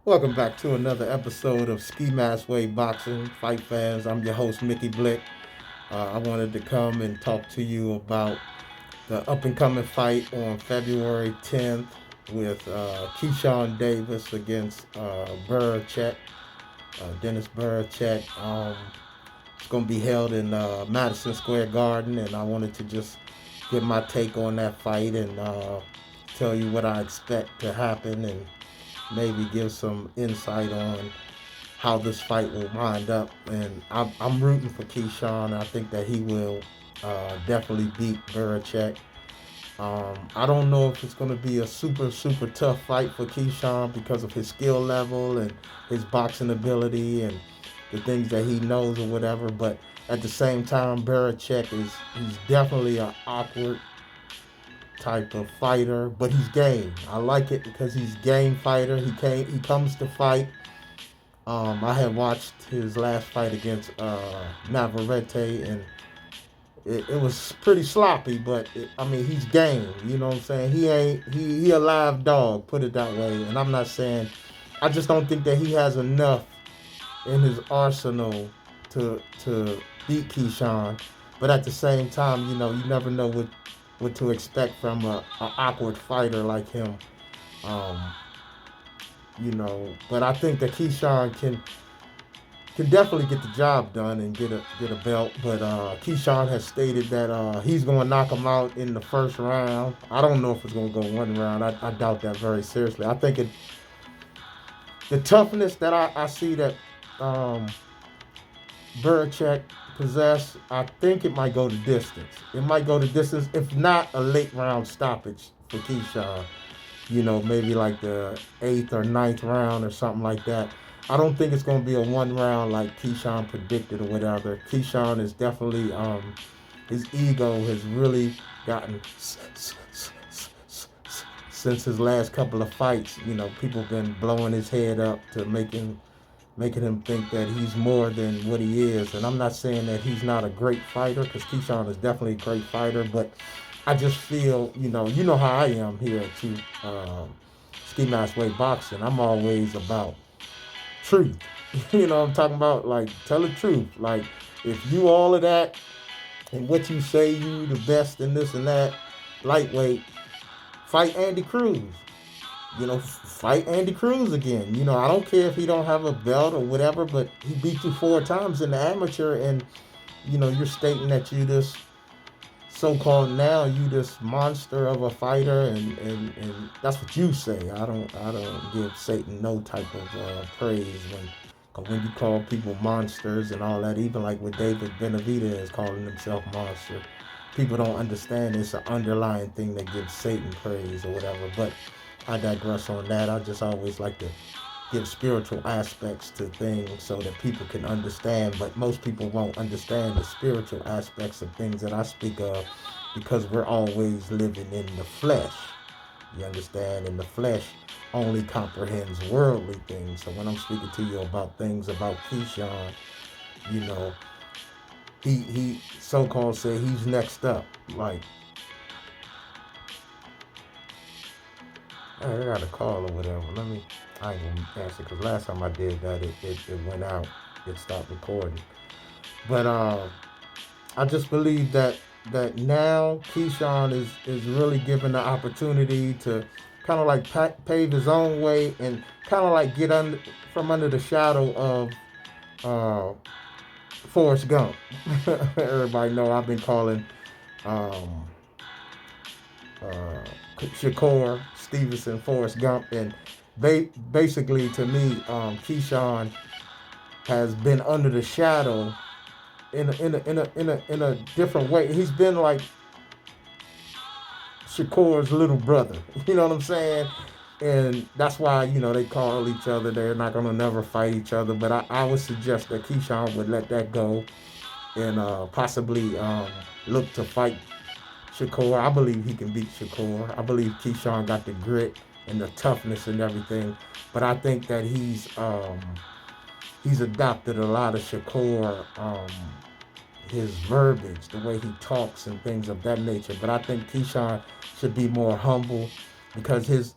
Welcome back to another episode of Ski Mask Way Boxing Fight Fans. I'm your host, Miki Blik. I wanted to come and talk to you about the up and coming fight on February 10th with Keyshawn Davis against Berinchyk, Dennis Berinchyk. It's going to be held in Madison Square Garden, and I wanted to just give my take on that fight and tell you what I expect to happen and maybe give some insight on how this fight will wind up. And I'm rooting for Keyshawn. I think that he will definitely beat Berinchyk. I don't know if it's going to be a super tough fight for Keyshawn because of his skill level and his boxing ability and the things that he knows or whatever. But at the same time, Berinchyk he's definitely an awkward type of fighter, but he's game. I like it because he's game fighter. He comes to fight. I had watched his last fight against Navarrete, and it was pretty sloppy. But I mean, he's game. You know what I'm saying? He a live dog. Put it that way. And I'm not saying. I just don't think that he has enough in his arsenal to beat Keyshawn. But at the same time, you never know what to expect from a awkward fighter like him. Um, but I think that Keyshawn can definitely get the job done and get a belt. But Keyshawn has stated that he's going to knock him out in the first round. I don't know if it's going to go one round. I doubt that very seriously. I think the toughness that I see that Berinchyk possess, I think it might go to distance. It might go to distance, if not a late round stoppage for Keyshawn. Maybe like the eighth or ninth round or something like that. I don't think it's going to be a one round like Keyshawn predicted or whatever. Keyshawn is definitely, his ego has really gotten since his last couple of fights. People have been blowing his head up to making him think that he's more than what he is. And I'm not saying that he's not a great fighter, because Keyshawn is definitely a great fighter, but I just feel, you know how I am here to Ski Mask Way Boxing. I'm always about truth. I'm talking about, like, tell the truth. Like, if you all of that and what you say you the best in this and that, lightweight, fight Andy Cruz. Fight Andy Cruz again. I don't care if he don't have a belt or whatever, but he beat you 4 times in the amateur, and you're stating that you this so-called now you this monster of a fighter, and that's what you say. I don't give Satan no type of praise when you call people monsters and all that. Even like with David Benavidez calling himself monster, people don't understand it's an underlying thing that gives Satan praise or whatever. But I digress on that. I just always like to give spiritual aspects to things so that people can understand, but most people won't understand the spiritual aspects of things that I speak of, because we're always living in the flesh. You understand? And the flesh only comprehends worldly things. So when I'm speaking to you about things about Keyshawn, you know, he so-called say he's next up. Like, I got a call or whatever. I ain't gonna answer, because last time I did that, it went out. It stopped recording. But I just believe that now Keyshawn is really given the opportunity to kind of like pave his own way and kind of like get from under the shadow of uh, Forrest Gump. Everybody know I've been calling um, uh, Shakur Stevenson Forrest Gump, and basically to me, Keyshawn has been under the shadow in a different way. He's been like Shakur's little brother. You know what I'm saying? And that's why, they call each other. They're not going to never fight each other. But I would suggest that Keyshawn would let that go and possibly look to fight Shakur. I believe he can beat Shakur. I believe Keyshawn got the grit and the toughness and everything. But I think that he's adopted a lot of Shakur, his verbiage, the way he talks and things of that nature. But I think Keyshawn should be more humble, because his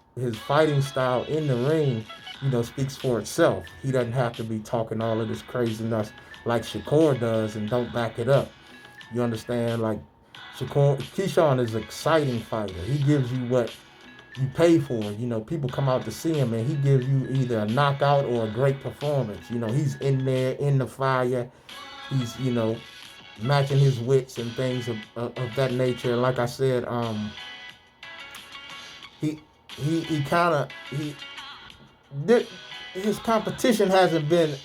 fighting style in the ring speaks for itself. He doesn't have to be talking all of this craziness like Shakur does and don't back it up. You understand? Like Keyshawn is an exciting fighter. He gives you what you pay for. People come out to see him, and he gives you either a knockout or a great performance. He's in there, in the fire. He's, matching his wits and things of that nature. And like I said, he kind of his competition hasn't been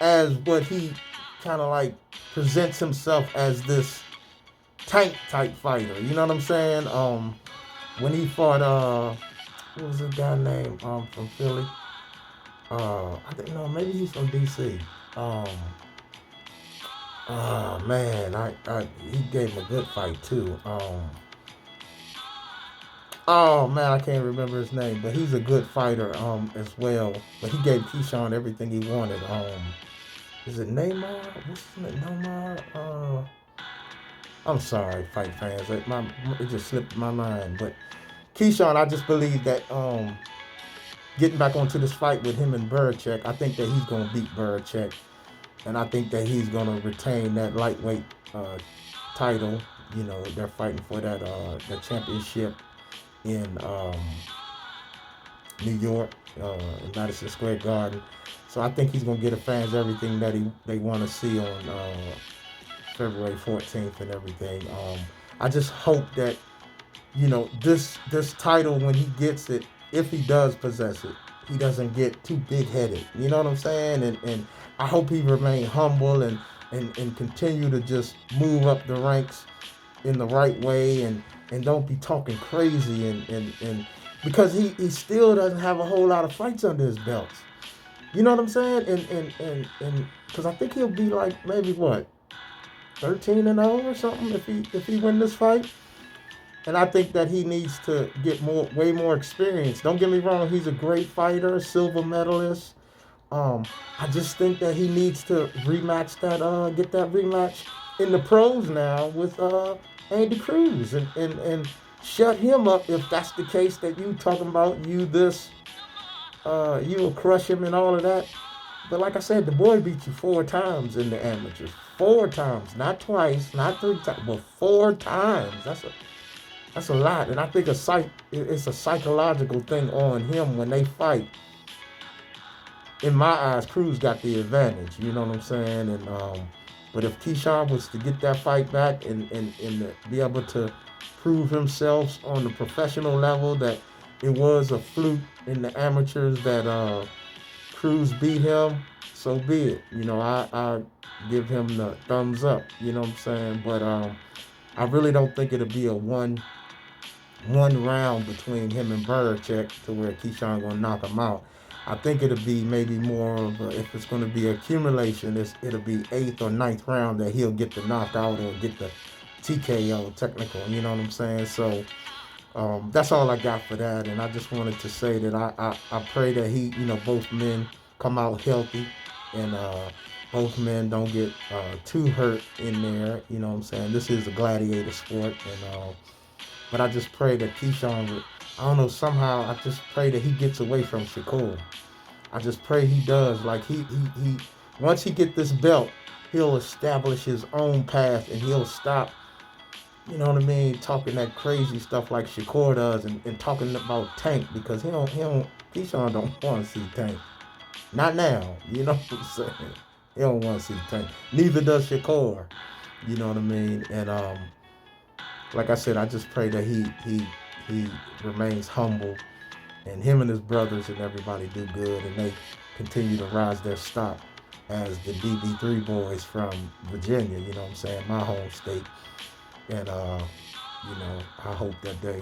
as what he kind of like presents himself as, this tank type fighter. You know what I'm saying? When he fought what was the guy named from Philly? I think, no, maybe he's from DC. Man, he gave him a good fight too. Oh man, I can't remember his name, but he's a good fighter as well. But he gave Keyshawn everything he wanted. Is it Neymar? What's his name? Neymar? I'm sorry, fight fans. It just slipped my mind. But Keyshawn, I just believe that getting back onto this fight with him and Berinchyk, I think that he's gonna beat Berinchyk, and I think that he's gonna retain that lightweight title. They're fighting for that championship in New York, in Madison Square Garden. So I think he's gonna get the fans everything that they want to see on February 14th and everything. I just hope that this title, when he gets it, if he does possess it, he doesn't get too big-headed. You know what I'm saying? And I hope he remain humble and continue to just move up the ranks in the right way and don't be talking crazy and because he still doesn't have a whole lot of fights under his belts. You know what I'm saying? And because I think he'll be like maybe 13-0 or something if he win this fight. And I think that he needs to get way more experience. Don't get me wrong, he's a great fighter, silver medalist. I just think that he needs to get that rematch in the pros now with Andy Cruz and shut him up if that's the case that you talking about. You will crush him and all of that. But like I said, the boy beat you 4 times in the amateurs. 4 times, not twice, not 3 times, but 4 times. That's a lot, and I think it's a psychological thing on him when they fight. In my eyes, Cruz got the advantage. You know what I'm saying? And but if Keyshawn was to get that fight back and be able to prove himself on the professional level, that it was a fluke in the amateurs that Cruz beat him, so be it. I give him the thumbs up. You know what I'm saying? But I really don't think it'll be a one round between him and Berinchyk to where Keyshawn gonna knock him out. I think it'll be maybe more of if it's going to be accumulation, it'll be 8th or 9th round that he'll get the knockout or get the TKO technical. You know what I'm saying? So that's all I got for that. And I just wanted to say that I pray that both men come out healthy and both men don't get too hurt in there. You know what I'm saying? This is a gladiator sport, and but I just pray that Keyshawn, I don't know, somehow I just pray that he gets away from Shakur. I just pray he does. Like he once he get this belt, he'll establish his own path and he'll stop, you know what I mean, talking that crazy stuff like Shakur does and talking about Tank, because Keyshawn don't want to see Tank. Not now, you know what I'm saying? He don't want to see Tank. Neither does Shakur. You know what I mean? And like I said, I just pray that he remains humble, and him and his brothers and everybody do good, and they continue to rise their stock as the DB3 boys from Virginia, you know what I'm saying, my home state. And I hope that they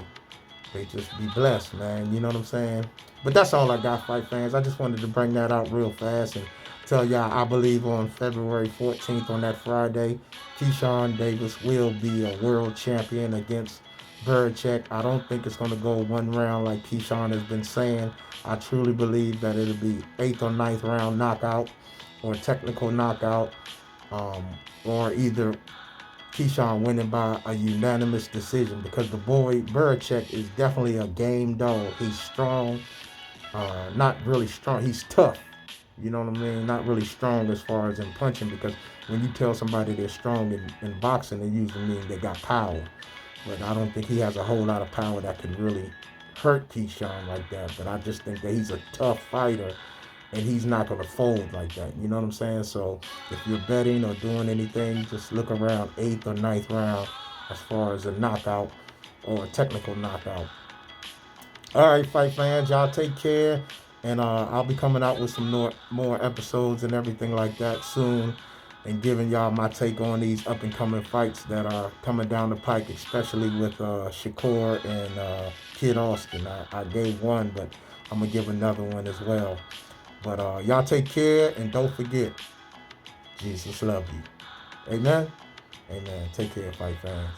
just be blessed, man, you know what I'm saying? But that's all I got, fight fans. I just wanted to bring that out real fast and tell y'all I believe on February 14th, on that Friday, Keyshawn Davis will be a world champion against Berinchyk. I don't think it's going to go one round like Keyshawn has been saying. I truly believe that it'll be 8th or 9th round knockout or technical knockout, or either Keyshawn winning by a unanimous decision, because the boy Berinchyk is definitely a game dog. He's strong. not really strong. He's tough. You know what I mean? Not really strong as far as in punching, because when you tell somebody they're strong in boxing, it usually means they got power. But I don't think he has a whole lot of power that can really hurt Keyshawn like that. But I just think that he's a tough fighter, and he's not going to fold like that. You know what I'm saying? So if you're betting or doing anything, just look around 8th or 9th round as far as a knockout or a technical knockout. All right, fight fans, y'all take care. And I'll be coming out with some more episodes and everything like that soon, and giving y'all my take on these up and coming fights that are coming down the pike, especially with Shakur and Kid Austin. I gave one, but I'm going to give another one as well. But y'all take care, and don't forget, Jesus love you. Amen? Amen. Take care, fight fans.